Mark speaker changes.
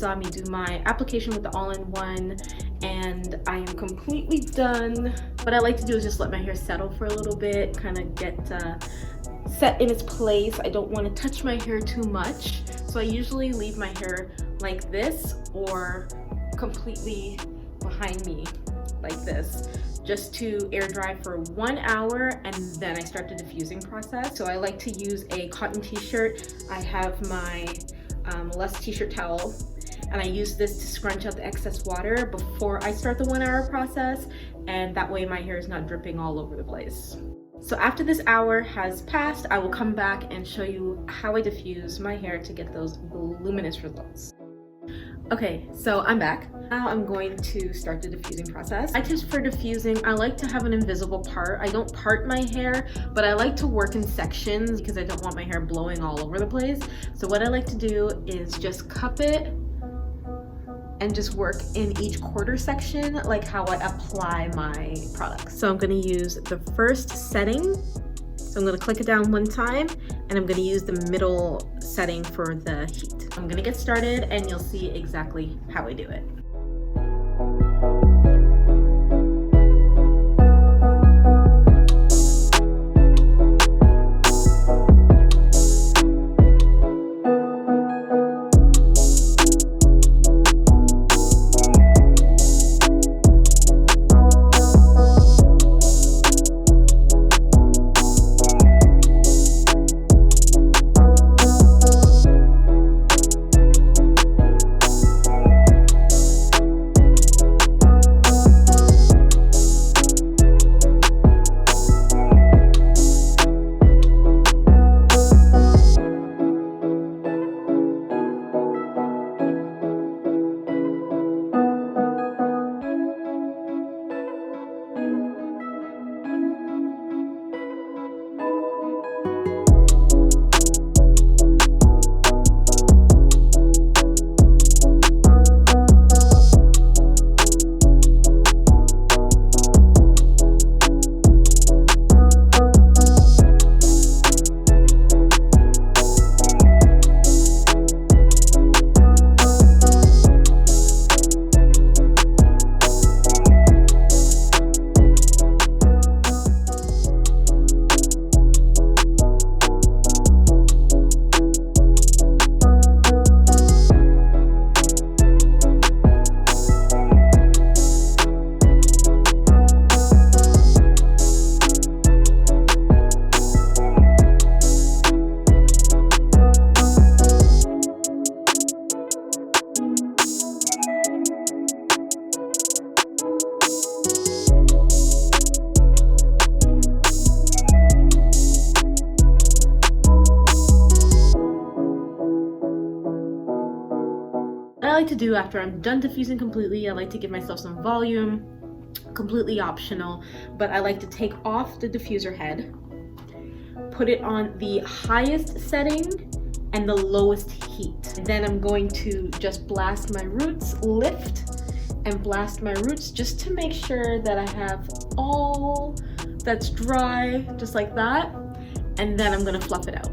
Speaker 1: saw me do my application with the all-in-one, and I am completely done. What I like to do is just let my hair settle for a little bit, kind of get set in its place. I don't want to touch my hair too much, so I usually leave my hair like this or completely behind me like this, just to air dry for 1 hour, and then I start the diffusing process. So I like to use a cotton t-shirt. I have my LUS t-shirt towel, and I use this to scrunch out the excess water before I start the 1 hour process, and that way my hair is not dripping all over the place. So after this hour has passed, I will come back and show you how I diffuse my hair to get those voluminous results. Okay, so I'm back. Now I'm going to start the diffusing process. I tips for diffusing, I like to have an invisible part. I don't part my hair, but I like to work in sections because I don't want my hair blowing all over the place. So what I like to do is just cup it and just work in each quarter section, like how I apply my products. So I'm gonna use the first setting. So I'm gonna click it down 1 time, and I'm gonna use the middle setting for the heat. I'm gonna get started and you'll see exactly how I do it. What I like to do after I'm done diffusing completely, I like to give myself some volume, completely optional, but I like to take off the diffuser head, put it on the highest setting and the lowest heat. Then I'm going to just blast my roots, lift and blast my roots just to make sure that I have all that's dry, just like that. And then I'm gonna fluff it out.